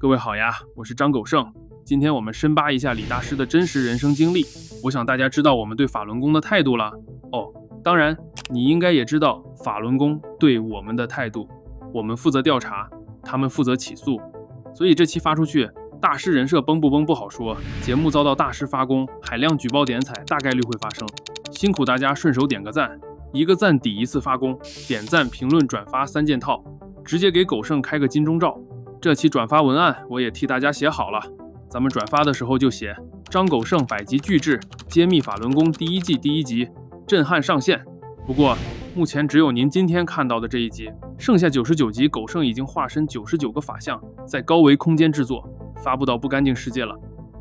各位好呀，我是張狗剩。今天我们深扒一下李大師的真實人生經歷。我想大家知道我們對法輪功的態度了哦。當然，你應該也知道法輪功對我們的態度。我們負責調查，他們負責起訴。所以這期發出去，大師人設崩不崩不好說。節目遭到大師發功，海量舉報點踩，大概率會發生。辛苦大家順手點個讚，一個讚抵一次發功。點讚、評論、轉發3件套，直接給狗剩開個金鐘罩。這期轉發文案我也替大家寫好了，咱們轉發的時候就寫張狗剩百集巨制揭秘法輪功第1季第1集，震撼上線。不過目前只有您今天看到的這一集，剩下99集狗剩已經化身99個法相，在高維空間制作，發布到不乾淨世界了。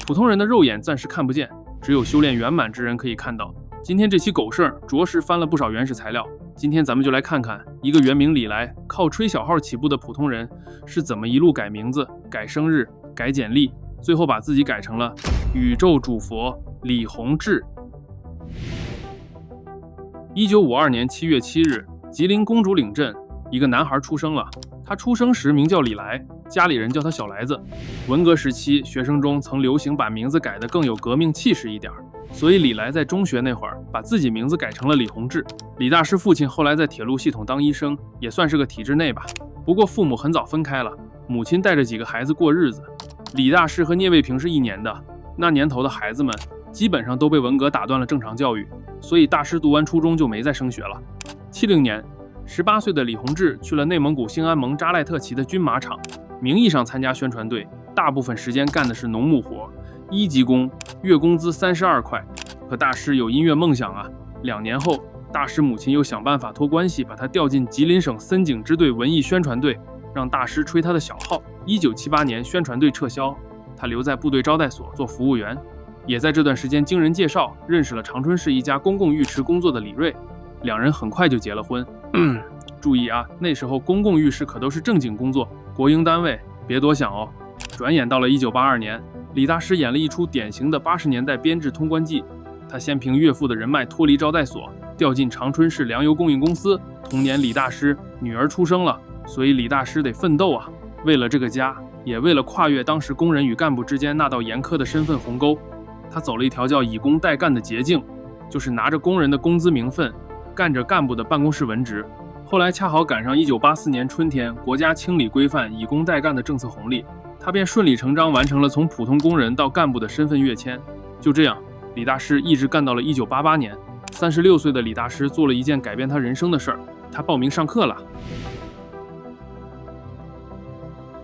普通人的肉眼暫時看不見，只有修煉圓滿之人可以看到。今天這期狗剩着實翻了不少原始材料，今天咱们就来看看一個原名李來，靠吹小號起步的普通人是怎麼一路改名字、改生日、改簡歷，最後把自己改成了宇宙主佛李洪志。1952年7月7日，吉林公主嶺鎮，一個男孩出生了。他出生時名叫李來，家裡人叫他小來子。文革時期，學生中曾流行把名字改得更有革命氣勢一點，所以李來在中學那會兒把自己名字改成了李洪志。李大師父親後來在鐵路系統當醫生，也算是個體制內吧。不過父母很早分開了，母親帶着幾個孩子過日子。李大師和聶衛平是一年的，那年頭的孩子們基本上都被文革打斷了正常教育，所以大師讀完初中就沒再升學了。70年，18歲的李洪志去了內蒙古興安盟扎賴特旗的軍馬場，名義上參加宣傳隊，大部分時間幹的是農牧活，1級工，月工資32塊。可大師有音樂夢想啊，2年後，大師母親又想辦法托關係把他調進吉林省森警支隊文藝宣傳隊，讓大師吹他的小號。1978年，宣傳隊撤銷，他留在部隊招待所做服務員。也在這段時間經人介紹認識了長春市一家公共浴池工作的李瑞，兩人很快就結了婚。注意啊，那時候公共浴室可都是正經工作，國營單位，別多想哦。轉眼到了1982年，李大師演了一出典型的80年代編制通關記。他先憑岳父的人脈脫離招待所，調進長春市糧油供應公司。同年，李大師女兒出生了，所以李大師得奮鬥啊，為了這個家，也為了跨越當時工人與幹部之間那道嚴苛的身份鴻溝。他走了一條叫以工代幹的捷徑，就是拿着工人的工資名分，幹着幹部的辦公室文職。後來恰好趕上1984年春天國家清理規範以工代幹的政策紅利，他便順理成章完成了從普通工人到幹部的身份躍遷。就這樣，李大師一直幹到了1988年。36歲的李大師做了一件改變他人生的事兒，他報名上課了。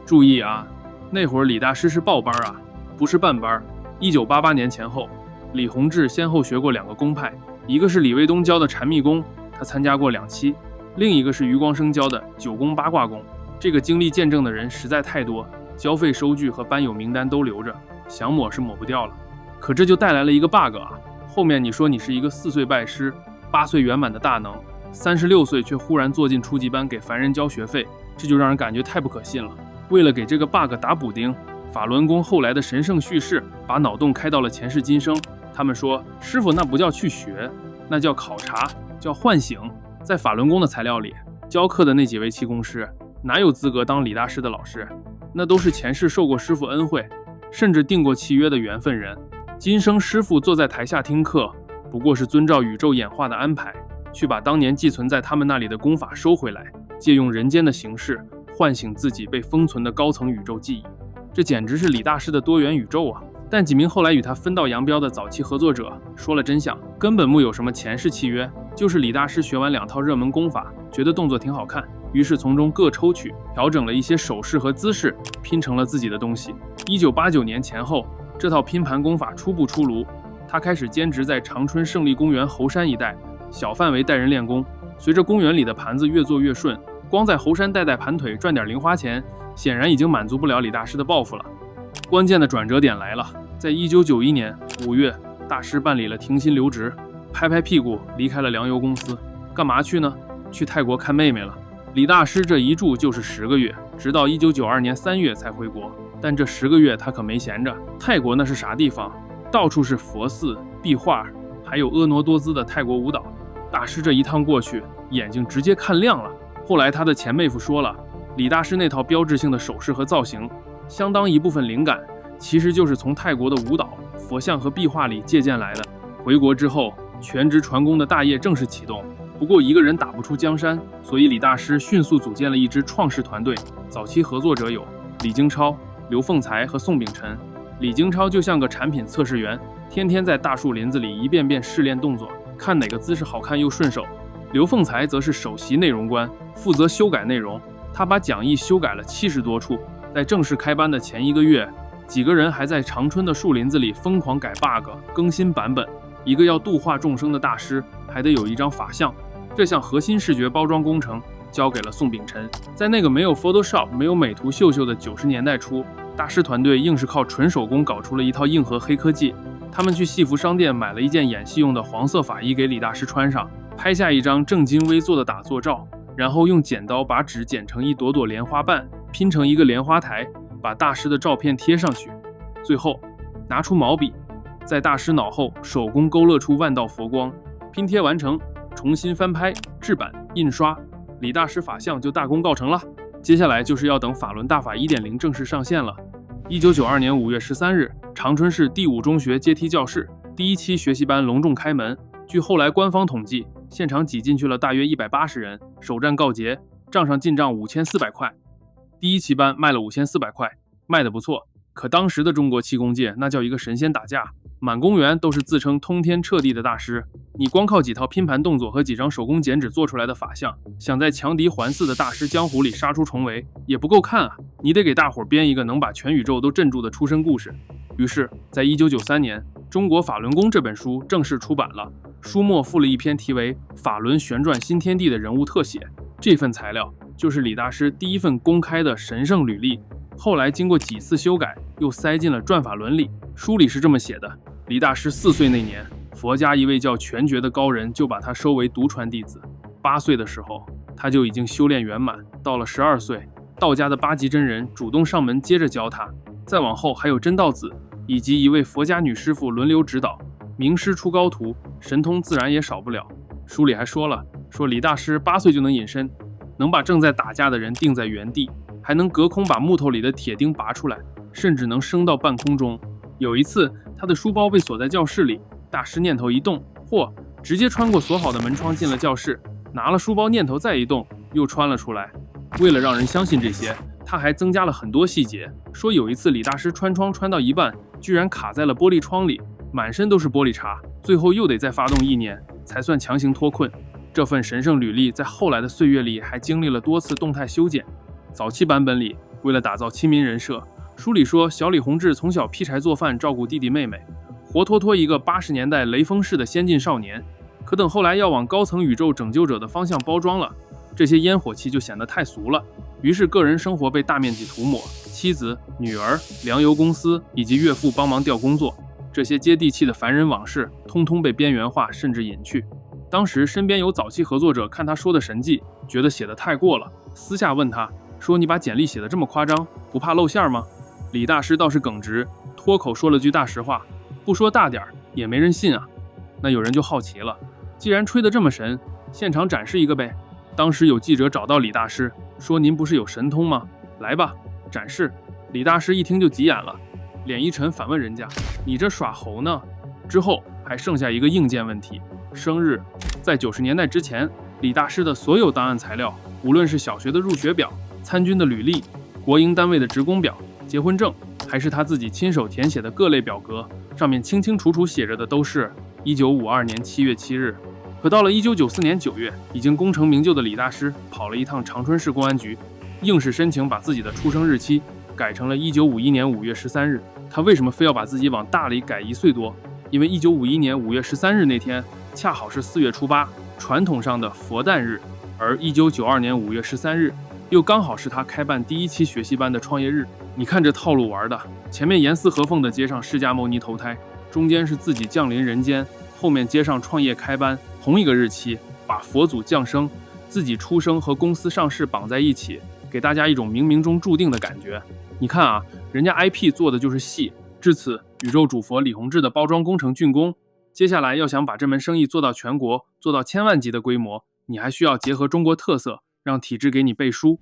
注意啊，那會兒李大師是報班啊，不是半班。1988年前後，李洪志先後學過2個公派，一個是李衛東教的禪密功，他參加過2期，另一個是余光生教的9宮八卦功。這個經歷見證的人實在太多，交費收據和班友名單都留着，想抹是抹不掉了。可這就帶來了一個 bug 啊，後面你說你是一個4歲拜師8歲圓滿的大能，36歲卻忽然坐進初級班給凡人交學費，這就讓人感覺太不可信了。為了給這個 bug 打補丁，法輪功後來的神聖敘事把腦洞開到了前世今生。他們說，師傅那不叫去學，那叫考察，叫喚醒。在法輪功的材料裡，教課的那幾位氣功師哪有資格當李大師的老師？那都是前世受過師傅恩惠，甚至訂過契約的緣分人。今生師傅坐在台下聽課，不過是遵照宇宙演化的安排，去把當年寄存在他們那裡的功法收回來，借用人間的形式喚醒自己被封存的高層宇宙記憶。這簡直是李大師的多元宇宙啊！但幾名後來與他分道揚鑣的早期合作者說了真相，根本木有什麼前世契約，就是李大師學完2套熱門功法，覺得動作挺好看，於是從中各抽取，調整了一些手勢和姿勢，拼成了自己的東西。1989年前後，這套拼盤功法初步出爐，他開始兼職在長春勝利公園猴山一帶，小範圍帶人練功。隨着公園裡的盤子越做越順，光在猴山帶盤腿賺點零花錢，顯然已經滿足不了李大師的抱負了。關鍵的轉折點來了，在1991年5月，大師辦理了停薪留職，拍拍屁股離開了糧油公司。幹嘛去呢？去泰國看妹妹了。李大師這一住就是10個月，直到1992年3月才回國。但這10個月他可沒閒着。泰國那是啥地方？到處是佛寺、壁畫，還有婀娜多姿的泰國舞蹈。大師這一趟過去，眼睛直接看亮了。後來他的前妹夫說了，李大師那套標誌性的手勢和造型，相當一部分靈感其實就是從泰國的舞蹈、佛像和壁畫裡借鉴来的。回國之後，全職傳功的大業正式啟動。不過一個人打不出江山，所以李大師迅速組建了一支創世團隊。早期合作者有李京超、劉鳳才和宋秉辰。李京超就像個產品測試員，天天在大树林子裡一遍遍試練動作，看哪個姿勢好看又順手。劉鳳才則是首席內容官，負責修改內容。他把講義修改了70多處。在正式開班的前1個月，幾個人還在長春的樹林子裡瘋狂改 bug、更新版本。一個要度化眾生的大師，還得有一張法相。這項核心視覺包裝工程交給了宋秉辰。在那個沒有 Photoshop、沒有美图秀秀的90年代初，大師团队硬是靠纯手工搞出了一套硬核黑科技。他们去戏服商店買了一件演戏用的黄色法衣給李大師穿上，拍下一張正襟危坐的打坐照，然後用剪刀把紙剪成一朵朵蓮花瓣，拼成一個蓮花台，把大師的照片貼上去。最後拿出毛筆，在大師腦後手工勾勒出萬道佛光，拼貼完成，重新翻拍、制版、印刷，李大師法相就大功告成了。接下來就是要等法輪大法 1.0 正式上線了。1992年5月13日，長春市第5中學階梯教室第1期學習班隆重開門。據後來官方統計，現場擠進去了大約180人。首戰告捷，賬上進賬5400塊。第1期班賣了5400塊，賣得不錯。可當時的中國氣功界那叫一個神仙打架，滿公園都是自稱通天徹地的大師，你光靠幾套拼盤動作和幾張手工剪紙做出來的法相，想在強敵環伺的大師江湖裡殺出重圍也不夠看啊！你得給大夥編一個能把全宇宙都鎮住的出身故事。於是在1993年，《中國法輪功》這本書正式出版了，書末附了一篇題為《法輪旋轉新天地》的人物特寫。這份材料就是李大師第一份公開的神聖履歷，後來經過幾次修改，又塞進了轉法輪裡。書裡是這麼寫的：李大師4歲那年，佛家一位叫全覺的高人就把他收為獨傳弟子。8歲的時候，他就已經修煉圓滿。到了12歲，道家的八極真人主動上門接着教他。再往後還有真道子以及一位佛家女師傅輪流指導，名師出高徒，神通自然也少不了。書裡還說李大師8歲就能隱身，能把正在打架的人定在原地，還能隔空把木頭裡的鐵釘拔出來，甚至能升到半空中。有一次，他的書包被鎖在教室裡，大師念頭一動，直接穿過鎖好的門窗進了教室，拿了書包念頭再一動，又穿了出来。為了讓人相信這些，他還增加了很多細節，說有一次李大師穿窗穿到一半，居然卡在了玻璃窗裡，滿身都是玻璃碴，最後又得再發動意念才算強行脫困。這份神聖履歷在後來的歲月裡還經歷了多次動態修剪。早期版本裡，為了打造親民人設，書裡說小李洪志從小劈柴做飯照顧弟弟妹妹，活脫脫一個80年代雷鋒式的先進少年。可等後來要往高層宇宙拯救者的方向包裝了，這些煙火氣就顯得太俗了。於是個人生活被大面積塗抹，妻子、女兒、糧油公司以及岳父幫忙調工作，這些接地氣的凡人往事通通被邊緣化甚至隱去。當時身邊有早期合作者看他說的神蹟，覺得寫得太過了，私下問他說：“你把簡歷寫得這麼誇張，不怕露餡嗎？”李大師倒是耿直，脫口說了句大實話：“不說大點兒也沒人信啊。”那有人就好奇了，既然吹得這麼神，現場展示一個唄。當時有記者找到李大師，說：“您不是有神通嗎？來吧，展示。”李大師一聽就急眼了，臉一沉反問人家：“你這耍猴呢？”之後還剩下一個硬件問題，生日。在90年代之前，李大師的所有檔案材料，無論是小學的入學表、參軍的履歷、國營單位的職工表、結婚證，還是他自己親手填寫的各類表格，上面清清楚楚寫着的都是1952年7月7日。可到了1994年9月，已經功成名就的李大師跑了一趟長春市公安局，硬是申請把自己的出生日期改成了1951年5月13日。他為什麼非要把自己往大裡改1歲多？因為1951年5月13日那天恰好是4月初8，傳統上的佛誕日，而1992年5月13日又剛好是他開辦第1期學習班的創業日。你看這套路玩的，前面嚴絲合縫的接上釋迦牟尼投胎，中間是自己降臨人間，後面接上創業開班，同一個日期把佛祖降生、自己出生和公司上市綁在一起，給大家一種冥冥中注定的感覺。你看啊，人家 IP 做的就是戲。至此，宇宙主佛李洪志的包裝工程竣工。接下來要想把這門生意做到全國，做到1000萬級的規模，你還需要結合中國特色，讓體制給你背書。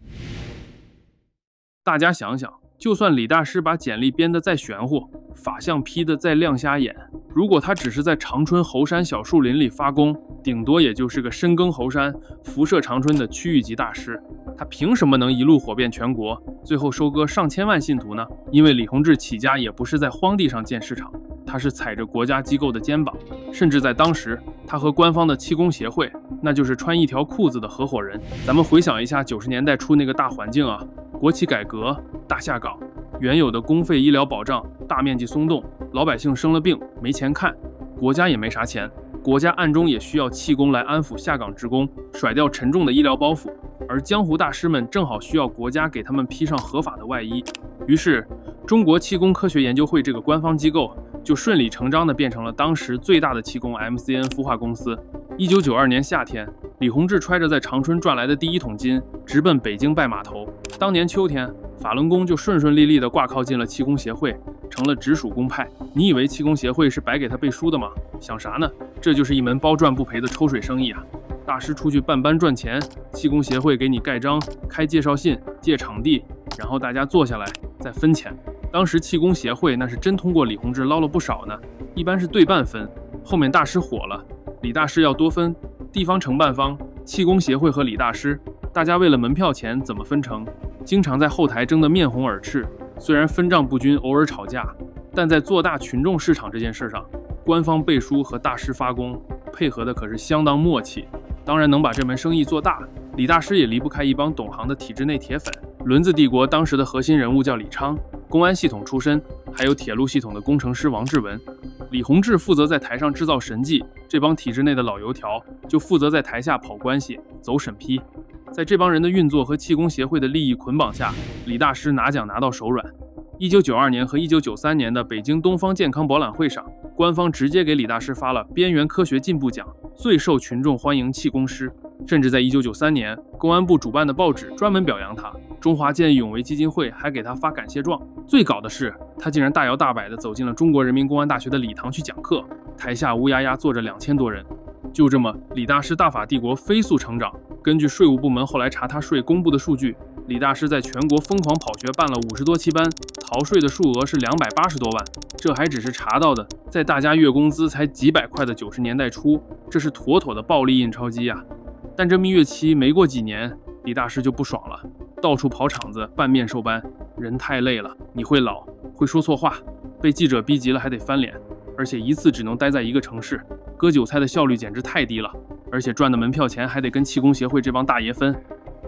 大家想想，就算李大師把簡歷編得再玄乎，法相批得再亮瞎眼，如果他只是在長春猴山小樹林裡發功，頂多也就是個深耕猴山、輻射長春的區域级大師。他憑什麼能一路火遍全國，最後收割上千万信徒呢？因為李洪志起家也不是在荒地上建市场，他是踩着国家機構的肩膀，甚至在当时，他和官方的气功協會，那就是穿一條褲子的合夥人。咱們回想一下90年代初那個大環境啊，國企改革、大下崗，原有的公費醫療保障大面積鬆動，老百姓生了病沒錢看，國家也沒啥錢，國家暗中也需要氣功來安撫下崗職工，甩掉沉重的醫療包袱，而江湖大師們正好需要国家給他們披上合法的外衣。於是，中國氣功科學研究會這個官方機構就順理成章地變成了当時最大的气功 MCN 孵化公司。1992年夏天，李洪志揣着在長春賺來的第一桶金，直奔北京拜碼頭。當年秋天，法輪功就順順利利地掛靠進了氣功協會，成了直屬公派。你以為氣功協會是白給他背書的嗎？想啥呢？這就是一門包賺不賠的抽水生意啊！大師出去辦班賺錢，氣功協會給你蓋章、開介紹信、借場地，然後大家坐下來再分錢。當時氣功協會那是真通過李洪志撈了不少呢，一般是对半分。後面大師火了，李大師要多分，地方承辦方、氣功協會和李大師，大家為了門票錢怎麼分成，經常在後台爭得面紅耳赤。雖然分賬不均，偶爾吵架，但在做大群眾市場這件事上，官方背書和大師發功配合的可是相當默契。當然能把這門生意做大，李大師也離不開一幫懂行的體制內鐵粉。輪子帝國當時的核心人物叫李昌，公安系統出身，還有鐵路系統的工程師王志文。李洪志負責在台上制造神蹟，這幫體制內的老油條就負責在台下跑關係、走審批。在這幫人的運作和氣功協會的利益捆綁下，李大師拿獎拿到手軟。1992年和1993年的北京東方健康博覽會上，官方直接給李大師發了邊緣科學進步獎，最受群眾歡迎气功師。甚至在1993年，公安部主辦的報紙專門表揚他，中華見義勇為基金會還給他發感謝狀。最搞的是，他竟然大搖大擺地走進了中國人民公安大學的禮堂去講課，台下烏壓壓坐着2000多人。就這麼，李大師大法帝國飛速成長。根據稅務部門後來查他稅公布的數據，李大師在全國瘋狂跑學辦了50多期班，逃稅的數額是280多萬。這還只是查到的，在大家月工資才幾百塊的90年代初，這是妥妥的暴力印鈔機啊！但這蜜月期沒過幾年，李大師就不爽了，到處跑場子辦面授班，人太累了，你會老，會說錯話，被記者逼急了還得翻臉，而且一次只能待在一個城市，割韭菜的效率簡直太低了，而且賺的門票錢還得跟氣功協會這幫大爺分。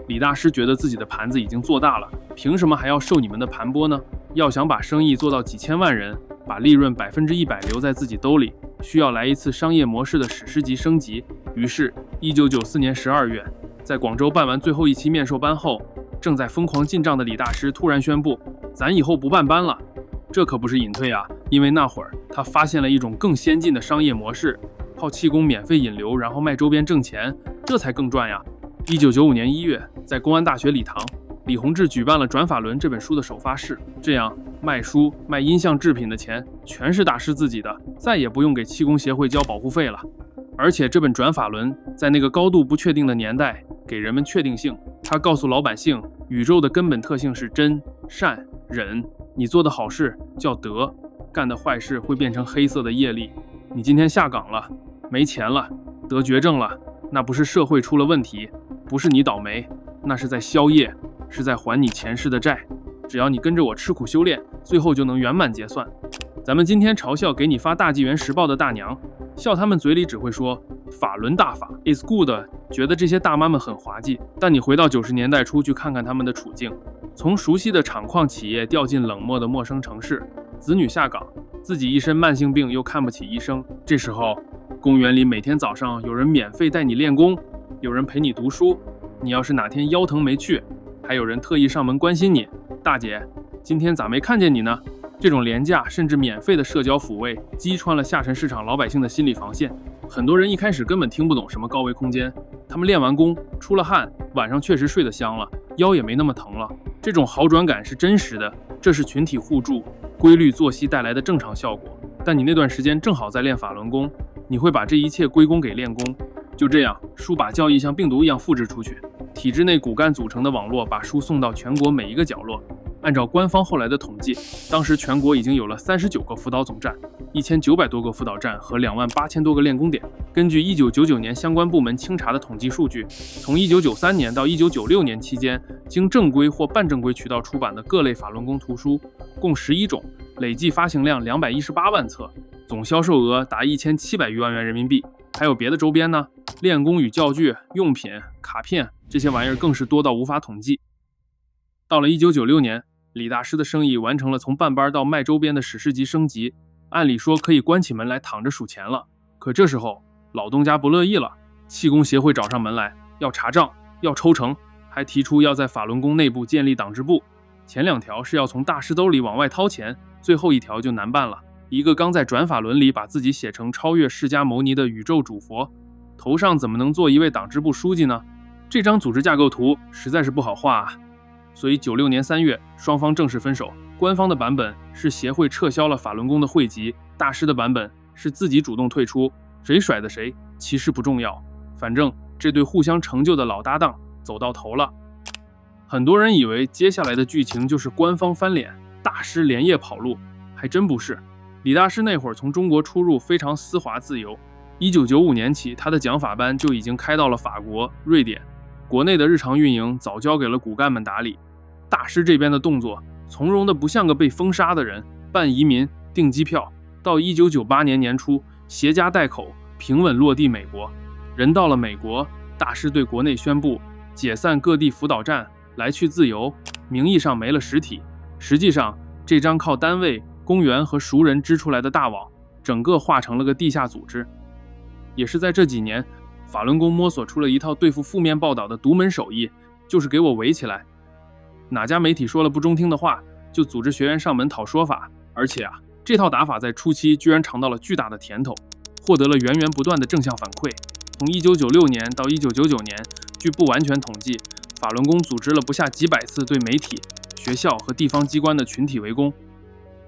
李大師覺得自己的盤子已經做大了，憑什麼還要受你們的盤剝呢？要想把生意做到幾千萬人，把利潤100%留在自己兜裡，需要來一次商業模式的史詩級升級。於是1994年12月，在廣州辦完最後一期面授班後，正在瘋狂進賬的李大師突然宣布，咱以後不辦班了。這可不是隱退啊，因為那會兒他發現了一種更先進的商業模式，靠氣功免費引流，然後賣周邊掙錢，這才更賺呀。1995年1月，在公安大學禮堂，李洪志舉辦了《轉法輪》這本書的首發式，這樣賣書、賣音像製品的錢全是大師自己的，再也不用給氣功協會交保護費了。而且這本《轉法輪》在那個高度不確定的年代，給人們確定性。他告訴老百姓，宇宙的根本特性是真、善、忍。你做的好事叫德，幹的壞事會變成黑色的業力。你今天下崗了，沒錢了，得絕症了，那不是社會出了問題，不是你倒霉，那是在消業，是在還你前世的債。只要你跟着我吃苦修煉，最後就能圓滿結算。咱們今天嘲笑給你發大紀元時報的大娘，笑他們嘴裡只會說法輪大法 is good， 覺得這些大媽們很滑稽。但你回到90年代初去看看他們的處境，從熟悉的廠礦企業調進冷漠的陌生城市，子女下崗，自己一身慢性病又看不起醫生。這時候公園裡每天早上有人免費帶你練功，有人陪你讀書，你要是哪天腰疼沒去，還有人特意上門關心你，大姐今天咋沒看見你呢？這種廉價甚至免費的社交撫慰擊穿了下沉市場老百姓的心理防線。很多人一開始根本聽不懂什麼高維空間，他們練完功出了汗，晚上確實睡得香了，腰也沒那麼疼了。這種好轉感是真實的，這是群體互助、規律作息帶來的正常效果。但你那段時間正好在練法輪功，你會把這一切歸功給練功。就這樣，書把教義像病毒一樣複製出去，體制內骨幹組成的網絡把書送到全國每一個角落。按照官方後來的統計，當時全國已經有了39个輔導總站，1900多個輔導站和28000多個練功點。根據1999年相關部門清查的統計數據，從1993年到1996年期間，經正規或半正規渠道出版的各類法輪功圖書共11種，累計發行量218萬冊，總銷售額達1700餘萬元人民幣。還有別的周邊呢，練功與教具、用品、卡片，這些玩意兒更是多到無法統計。到了1996年，李大師的生意完成了從辦班到賣周邊的史詩級升級，按理說可以關起門來躺着數錢了。可這時候老東家不樂意了，氣功協會找上門來，要查賬，要抽成，還提出要在法輪功內部建立黨支部。前兩條是要從大師兜裡往外掏錢，最後一條就難辦了。一個剛在轉法輪裡把自己寫成超越釋迦牟尼的宇宙主佛，頭上怎麼能做一位黨支部書記呢？這張組織架構圖實在是不好畫啊。所以96年3月，雙方正式分手。官方的版本是協會撤銷了法輪功的會籍，大師的版本是自己主動退出。誰甩的誰其實不重要，反正這對互相成就的老搭檔走到頭了。很多人以為接下來的劇情就是官方翻臉，大師連夜跑路，還真不是。李大師那會兒從中國出入非常絲滑自由，1995年起，他的講法班就已經開到了法國、瑞典。國內的日常運營早交給了骨幹們打理，大師這邊的動作從容的不像個被封殺的人，辦移民、訂機票，到1998年年初攜家帶口平穩落地美國。人到了美國，大師對國內宣布解散各地輔導站，來去自由，名義上沒了實體，實際上這張靠單位、公園和熟人織出來的大網，整個化成了個地下組織。也是在這幾年，法輪功摸索出了一套對付負面報道的獨門手藝，就是給我圍起來。哪家媒體說了不中聽的話，就組織學員上門討說法。而且這套打法在初期居然嘗到了巨大的甜頭，獲得了源源不斷的正向反饋。從1996年到1999年，據不完全統計，法輪功組織了不下幾百次對媒體、學校和地方機關的群體圍攻。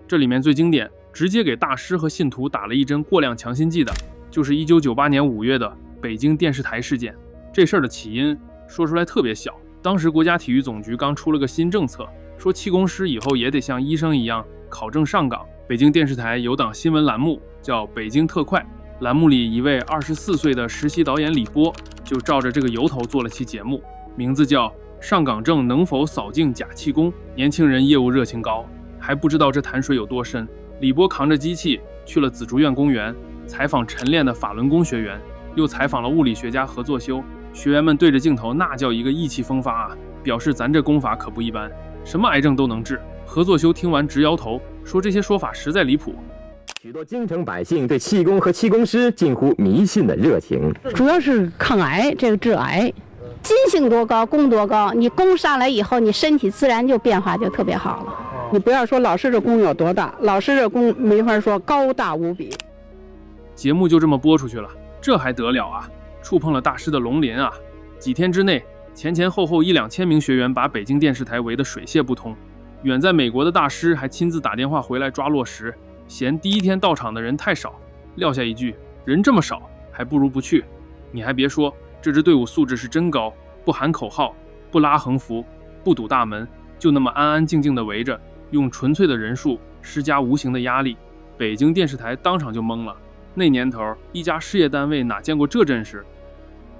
這裡面最經典，直接給大師和信徒打了一針過量強心劑的，就是1998年5月的北京電視台事件。這事兒的起因說出來特別小，當時國家體育總局剛出了個新政策，說氣功師以後也得像醫生一樣考證上崗。北京電視台有檔新聞欄目叫北京特快，欄目裡一位24歲的實習導演李波就照着這個由頭做了期節目，名字叫上崗證能否掃淨假氣功。年輕人業務熱情高，還不知道這潭水有多深。李波扛着機器去了紫竹院公園，採訪晨練的法輪功學員，又採訪了物理學家何作修。學員們對着鏡頭那叫一個意氣風發啊，表示咱這功法可不一般，什麼癌症都能治。何作修聽完直搖頭，說這些說法實在離譜。許多京城百姓對氣功和氣功師近乎迷信的熱情，主要是抗癌，這個治癌。筋性多高，功多高，你功上來以後，你身體自然就變化就特別好了。你不要說老師這功有多大，老師這功沒法說高大無比。節目就這麼播出去了，這還得了啊！觸碰了大師的龍鱗啊！幾天之內，前後後1-2000名學員把北京電視台圍得水泄不通。遠在美國的大師還親自打電話回來抓落實，嫌第一天到場的人太少，撂下一句：人這麼少，還不如不去。你還別說，這支隊伍素質是真高，不喊口號，不拉橫幅，不堵大門，就那麼安安靜靜地圍着，用純粹的人數施加無形的壓力。北京電視台當場就懵了，那年頭一家事業單位哪見過這陣勢？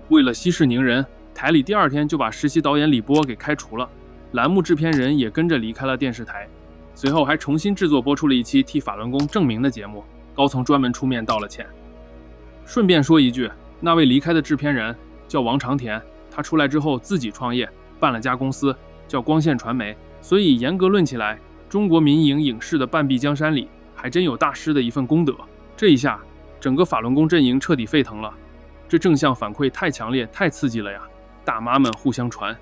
為了息事寧人，台裡第2天就把實習導演李波給開除了，欄目制片人也跟着離開了電視台。隨後還重新制作播出了一期替法輪功正名的節目，高層專門出面道了歉。順便說一句，那位離開的制片人叫王長田，他出來之後自己創業，辦了家公司叫光線傳媒。所以嚴格論起來，中國民營影視的半壁江山裡還真有大師的一份功德。這一下整個法輪功陣營徹底沸騰了，這正向反饋太強烈太刺激了呀！大媽們互相傳，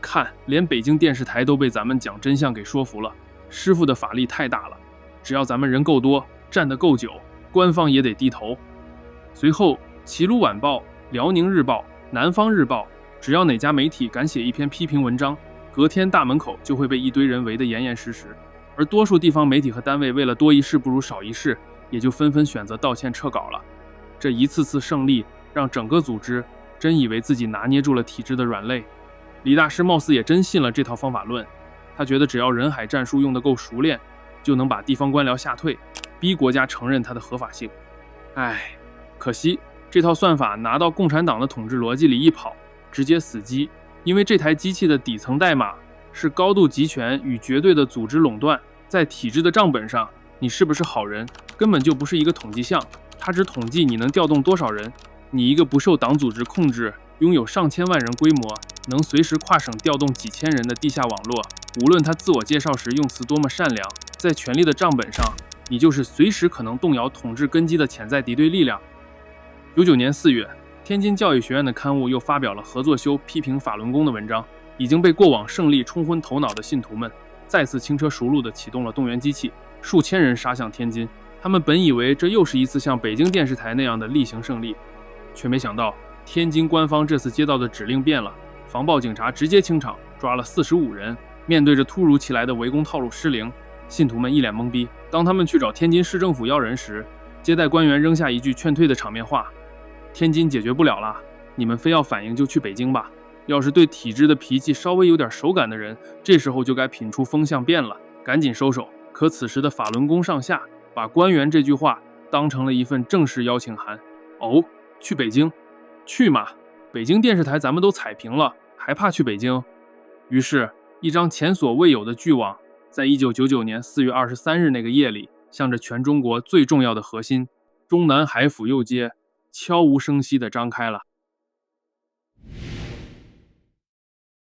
看連北京電視台都被咱們講真相給說服了。師傅的法力太大了，只要咱們人夠多，站得夠久，官方也得低頭。隨後齊魯晚報、遼寧日報、南方日報，只要哪家媒體敢寫一篇批評文章，隔天大門口就會被一堆人圍得嚴嚴實實。而多數地方媒體和單位為了多一事不如少一事，也就紛紛選擇道歉撤稿了。這一次次勝利讓整個組織真以為自己拿捏住了體制的軟肋。李大師貌似也真信了這套方法論，他覺得只要人海戰術用得夠熟練，就能把地方官僚嚇退，逼國家承認它的合法性。唉，可惜這套算法拿到共產黨的統治邏輯裡一跑，直接死機。因為這台機器的底層代碼是高度集權與絕對的組織壟斷，在體制的賬本上，你是不是好人根本就不是一個統計項，它只統計你能調動多少人。你一個不受黨組織控制，擁有上千萬人規模，能隨時跨省調動幾千人的地下網絡，無論他自我介紹時用詞多麼善良，在權力的賬本上，你就是隨時可能動搖統治根基的潛在敵對力量。99年4月，天津教育學院的刊物又發表了合作修批評法輪功的文章，已經被過往勝利沖昏頭腦的信徒們再次輕車熟路地啟動了動員機器，數千人殺向天津。他們本以為這又是一次像北京電視台那樣的例行勝利，卻沒想到天津官方這次接到的指令變了，防暴警察直接清場，抓了45人。面對着突如其來的圍攻套路失靈，信徒們一臉懵逼。當他們去找天津市政府要人時，接待官員扔下一句勸退的场面話：天津解決不了了，你們非要反应就去北京吧。要是对体制的脾气稍微有點手感的人，这時候就該品出風向變了，趕緊收手。可此時的法輪功上下把官員這句話當成了一份正式邀請函。哦，去北京？去嘛，北京電視台咱們都踩平了，還怕去北京？於是一張前所未有的巨網在1999年4月23日那個夜裡，向着全中國最重要的核心中南海府右街悄無聲息地張開了。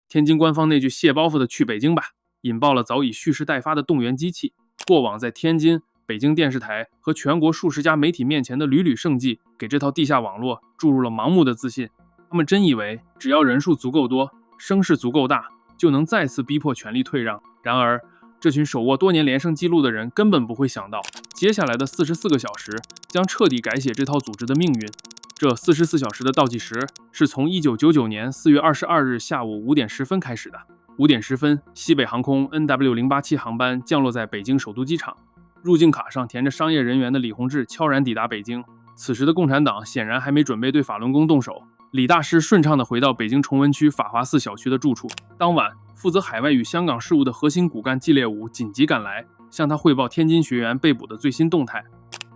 天津官方那句卸包袱的去北京吧，引爆了早已蓄勢待發的動員機器。過往在天津、北京電視台和全國數十家媒體面前的屢屢勝績，給這套地下網絡注入了盲目的自信。他們真以為只要人數足夠多，聲勢足夠大，就能再次逼迫權力退讓。然而這群手握多年連勝記錄的人根本不會想到，接下來的44個小時將徹底改寫這套組織的命運。這44小時的倒計時是從1999年4月22日下午5點10分開始的。5點10分，西北航空 NW087 航班降落在北京首都機場，入境卡上填着商業人員的李洪志悄然抵達北京。此時的共產黨顯然還沒準備對法輪功動手，李大師順暢地回到北京崇文區法華寺小區的住處。當晚，負責海外與香港事務的核心骨幹季烈武緊急趕來，向他匯報天津學員被捕的最新動態。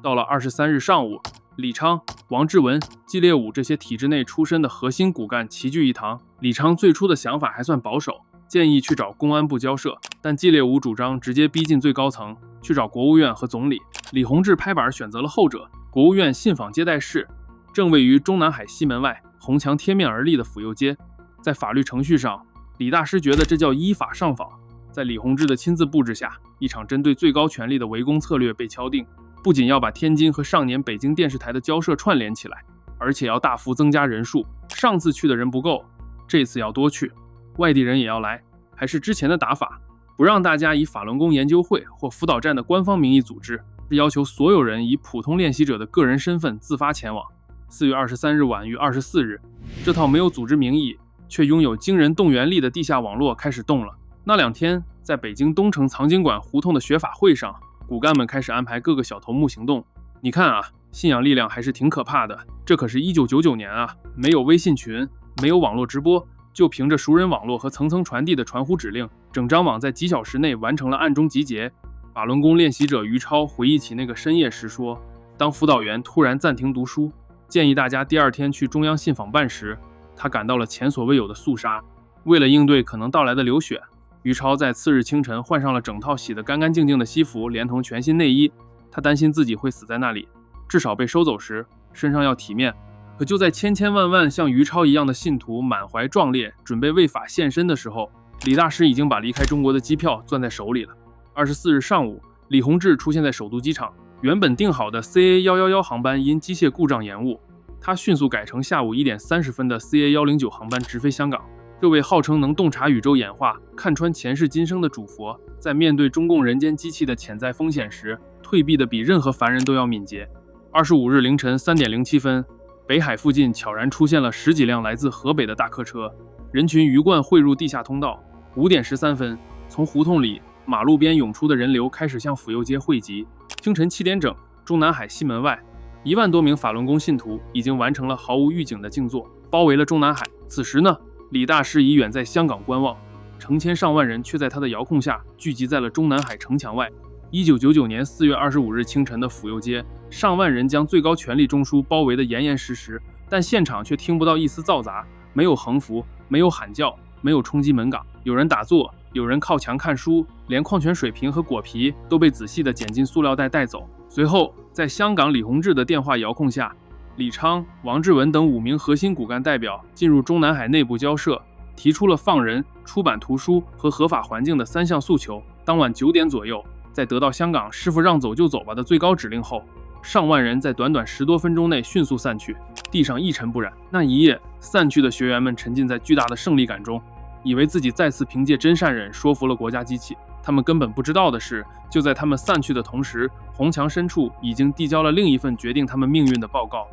到了23日上午，李昌、王志文、季烈武這些體制內出身的核心骨幹齊聚一堂。李昌最初的想法還算保守，建議去找公安部交涉，但季烈武主張直接逼近最高層，去找國務院和總理。李洪志拍板選擇了後者。國務院信訪接待室正位於中南海西門外紅牆貼面而立的府右街。在法律程序上，李大師覺得這叫依法上訪。在李洪志的親自布置下，一場針對最高權力的圍攻策略被敲定，不僅要把天津和上年北京電視台的交涉串聯起來，而且要大幅增加人數。上次去的人不夠，這次要多去，外地人也要來。還是之前的打法，不讓大家以法輪功研究會或輔導站的官方名義組織，是要求所有人以普通練習者的個人身份自發前往。4月23日晚於24日，這套沒有組織名義卻擁有驚人動員力的地下網絡開始動了。那2天，在北京東城藏經館胡同的學法會上，骨幹們開始安排各個小頭目行動。你看啊，信仰力量還是挺可怕的。這可是1999年啊，沒有微信群，沒有網絡直播，就憑着熟人網絡和層層傳遞的傳呼指令，整張網在幾小時內完成了暗中集結。法輪功練習者於超回憶起那個深夜時說，當輔導員突然暫停讀書，建議大家第2天去中央信訪辦時，他感到了前所未有的肅殺。為了應對可能到來的流血，於超在次日清晨換上了整套洗得乾乾淨淨的西服，連同全新內衣。他擔心自己會死在那裡，至少被收走時身上要體面。可就在千千萬萬像於超一樣的信徒滿懷壯烈，準備為法獻身的時候，李大師已經把離開中國的機票攥在手裡了。24日上午，李洪志出現在首都機場，原本訂好的 CA111 航班因機械故障延誤，他迅速改成下午1點30分的 CA109 航班直飛香港。這位號稱能洞察宇宙演化、看穿前世今生的主佛，在面對中共人間機器的潛在風險時，退避的比任何凡人都要敏捷。25日凌晨3點07分，北海附近悄然出現了10幾輛來自河北的大客車，人群魚貫匯入地下通道。5點13分，從胡同裡、馬路邊湧出的人流開始向府右街匯集。清晨7點整，中南海西門外，1萬多名法輪功信徒已經完成了毫無預警的靜坐，包圍了中南海。此時呢，李大師已遠在香港觀望。成千上萬人卻在他的遙控下聚集在了中南海城牆外。1999年4月25日清晨的府右街，上萬人将最高权力中枢包圍得严严實實，但现场却听不到一絲噪雜，没有横幅，没有喊叫，没有冲擊門崗，有人打坐，有人靠牆看書，連礦泉水瓶和果皮都被仔細地剪進塑料袋帶走。隨後，在香港李洪志的電話遙控下，李昌、王志文等5名核心骨幹代表進入中南海內部交涉，提出了放人、出版圖書和合法環境的3項訴求。當晚9點左右，在得到香港師傅讓走就走吧的最高指令後，上萬人在短短10多分鐘內迅速散去，地上一塵不染。那一夜，散去的學員們沉浸在巨大的勝利感中，以為自己再次憑借真善忍說服了國家機器。他們根本不知道的是，就在他們散去的同時，紅牆深處已經遞交了另一份決定他們命運的報告。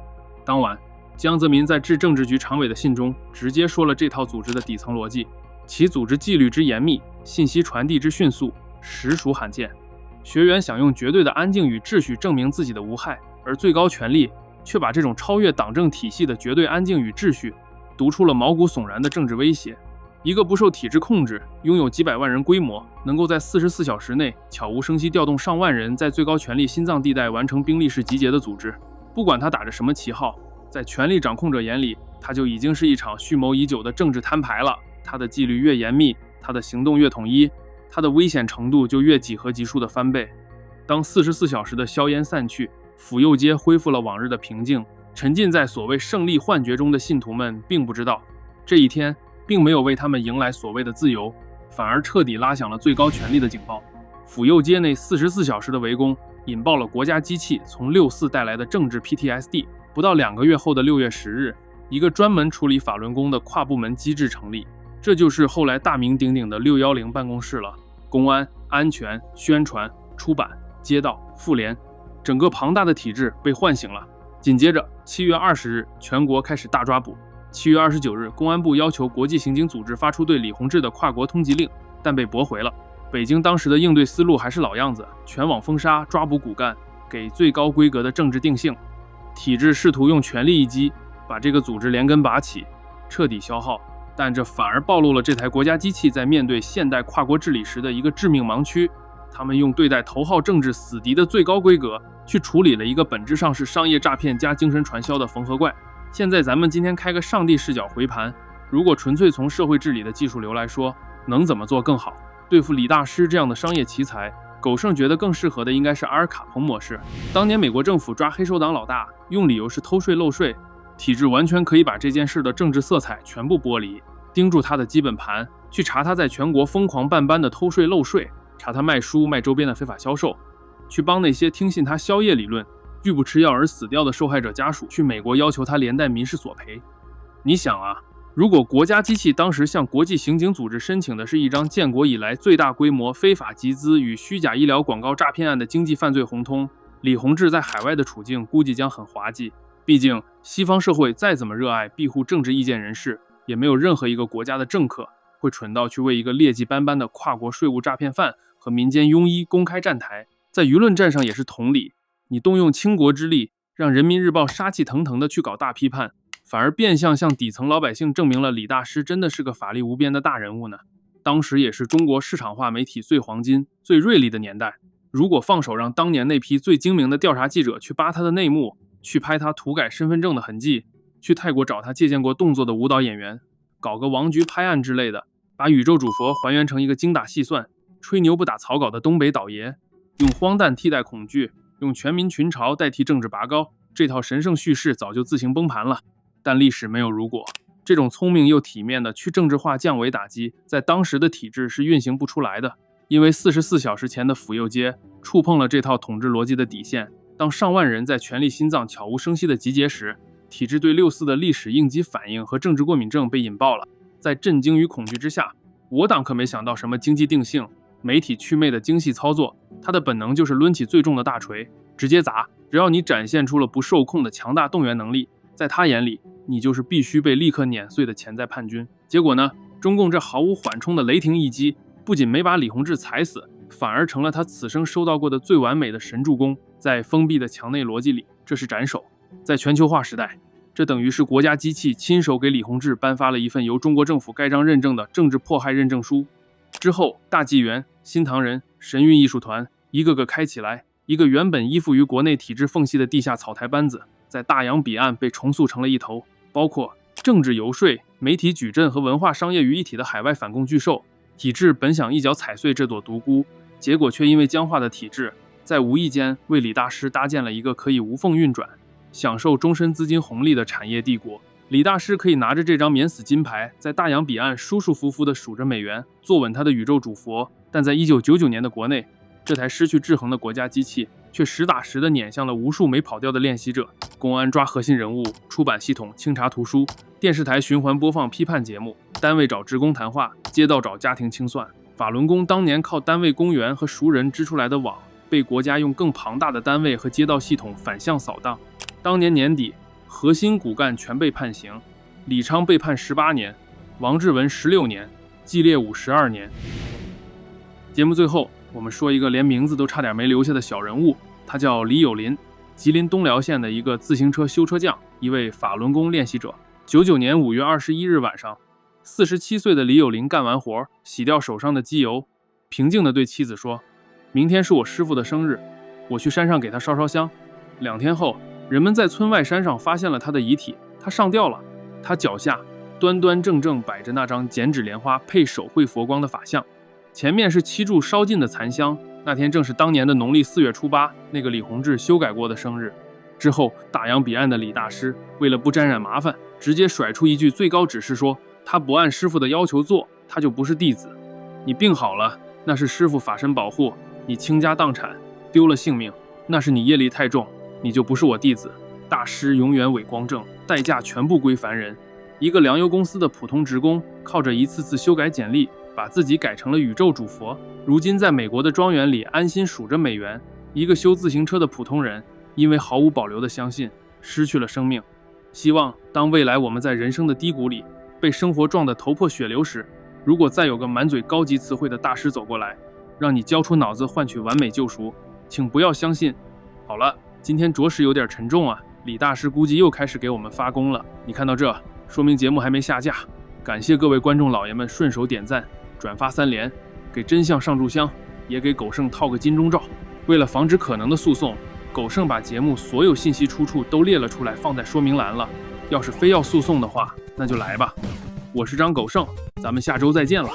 當晚，江澤民在致政治局常委的信中直接說了這套組織的底層邏輯，其組織紀律之嚴密，信息傳遞之迅速，實屬罕見。學員想用絕對的安靜與秩序證明自己的無害，而最高權力卻把這種超越黨政體系的絕對安靜與秩序讀出了毛骨悚然的政治威脅。一個不受體制控制，擁有幾百萬人規模，能夠在44小時內悄無聲息調動上萬人在最高權力心臟地帶完成兵力式集結的組織，不管他打着什麼旗號，在權力掌控者眼裡，他就已經是一場蓄謀已久的政治攤牌了。他的紀律越嚴密，他的行動越統一，他的危險程度就越幾何級數的翻倍。當44小時的硝煙散去，府右街恢復了往日的平靜，沉浸在所謂勝利幻覺中的信徒們並不知道，這一天並沒有為他們迎來所謂的自由，反而徹底拉響了最高權力的警報。府右街內44小時的圍攻引爆了國家機器從64帶來的政治 PTSD。不到2個月後的6月10日，一個專門處理法輪功的跨部門機制成立，這就是後來大名鼎鼎的610辦公室了。公安、安全、宣傳、出版、街道、婦聯，整個龐大的體制被喚醒了。緊接着7月20日，全國開始大抓捕。7月29日，公安部要求國際刑警組織發出對李洪志的跨國通缉令，但被駁回了。北京當時的應對思路還是老樣子，全網封殺，抓捕骨幹，給最高規格的政治定性。體制試圖用權力一擊把這個組織連根拔起，徹底消耗，但這反而暴露了這台國家機器在面對現代跨國治理時的一個致命盲區。他們用对待頭號政治死敵的最高規格去處理了一個本質上是商業詐騙加精神傳銷的縫合怪。現在咱們今天開個上帝視角回盤，如果純粹從社會治理的技術流來說，能怎麼做更好？對付李大師這樣的商業奇才，狗剩覺得更適合的應該是阿爾卡彭模式。當年美國政府抓黑手党老大，用理由是偷稅漏稅，體制完全可以把這件事的政治色彩全部剥離，盯住他的基本盤，去查他在全國瘋狂辦班的偷稅漏稅，查他賣書賣周邊的非法銷售，去幫那些聽信他宵夜理論、拒不吃藥而死掉的受害者家屬去美國要求他连带民事索賠。你想啊，如果國家機器当時向國際刑警組織申請的是一張建國以來最大規模非法集資與虛假醫療廣告詐騙案的經濟犯罪紅通，李洪志在海外的處境估計將很滑稽。畢竟西方社會再怎麼熱愛庇護政治意見人士，也沒有任何一個國家的政客會蠢到去為一個劣跡斑斑的跨國稅務詐騙犯和民間庸醫公開站台。在輿論戰上也是同理，你動用傾國之力讓人民日報殺氣騰騰的去搞大批判，反而變相向底層老百姓證明了李大師真的是個法力無邊的大人物呢。當時也是中國市場化媒體最黃金、最銳利的年代，如果放手讓當年那批最精明的調查記者去扒他的內幕，去拍他塗改身份證的痕跡，去泰國找他借鑑過動作的舞蹈演員，搞個王局拍案之類的，把宇宙主佛還原成一個精打細算、吹牛不打草稿的東北倒爺，用荒誕替代恐懼，用全民群嘲代替政治拔高，這套神聖敘事早就自行崩盤了。但歷史沒有如果，這種聰明又體面的去政治化降維打擊，在當時的體制是運行不出來的。因為44小時前的府右街觸碰了這套統治邏輯的底線。當上萬人在權力心臟悄無聲息的集結時，體制對64的歷史應激反應和政治過敏症被引爆了。在震驚與恐懼之下，我黨可沒想到什麼經濟定性、媒體祛魅的精細操作，他的本能就是掄起最重的大錘直接砸。只要你展現出了不受控的強大動員能力，在他眼裡你就是必須被立刻碾碎的潛在叛軍。結果呢，中共這毫無緩衝的雷霆一擊不僅沒把李洪志踩死，反而成了他此生收到過的最完美的神助攻。在封閉的牆內邏輯裡，這是斬首。在全球化時代，這等於是國家機器親手給李洪志頒發了一份由中國政府蓋章認證的政治迫害認證書。之後，大紀元、新唐人、神韻藝術團一個個開起來，一個原本依附於國內體制縫隙的地下草台班子，在大洋彼岸被重塑成了一頭包括政治游說、媒體矩陣和文化商業於一體的海外反共巨獸。體制本想一腳踩碎這朵獨孤，結果卻因為僵化的體制，在無意間為李大師搭建了一個可以無縫運轉、享受終身資金紅利的產業帝國。李大師可以拿着這張免死金牌，在大洋彼岸舒舒服服地數着美元，坐穩他的宇宙主佛。但在1999年的國內，這台失去制衡的國家機器卻實打實地碾向了無數沒跑掉的練習者。公安抓核心人物，出版系統清查图書，電視台循環播放批判節目，單位找職工談話，街道找家庭清算。法輪功當年靠單位公園和熟人織出來的網，被國家用更龐大的單位和街道系統反向掃蕩。當年年底，核心骨幹全被判刑，李昌被判18年，王志文16年，季烈武12年。節目最後，我們說一個連名字都差點沒留下的小人物，他叫李有林，吉林東遼縣的一個自行車修車匠，一位法輪功練習者。99年5月21日晚上，47歲的李有林幹完活，洗掉手上的機油，平靜地對妻子說：“明天是我師父的生日，我去山上給他燒燒香。”2天後，人們在村外山上發現了他的遺體，他上吊了。他腳下端端正正擺着那張剪紙蓮花配手繪佛光的法像，前面是7柱燒盡的殘香。那天正是當年的農曆4月初8，那個李洪志修改過的生日。之後，大洋彼岸的李大師為了不沾染麻煩，直接甩出一句最高指示說：“他不按師父的要求做，他就不是弟子。你病好了，那是師父法身保護；你傾家蕩產，丟了性命，那是你業力太重，你就不是我弟子。大師永遠偉光正，代價全部歸凡人。”一個糧油公司的普通職工，靠着一次次修改簡歷，把自己改成了宇宙主佛，如今在美國的莊園裡安心數着美元。一個修自行車的普通人，因為毫無保留的相信，失去了生命。希望當未來我們在人生的低谷裡被生活撞得頭破血流時，如果再有個滿嘴高級詞彙的大師走過來，讓你交出腦子換取完美救贖，請不要相信。好了，今天着實有點沉重啊，李大師估計又開始給我們發功了。你看到這，說明節目還沒下架。感謝各位觀眾老爺們順手點讚、轉發3連，給真相上炷香，也給狗剩套個金鐘罩。為了防止可能的訴訟，狗剩把節目所有信息出處都列了出来，放在說明欄了。要是非要訴訟的話，那就來吧。我是张狗剩，咱們下周再見了。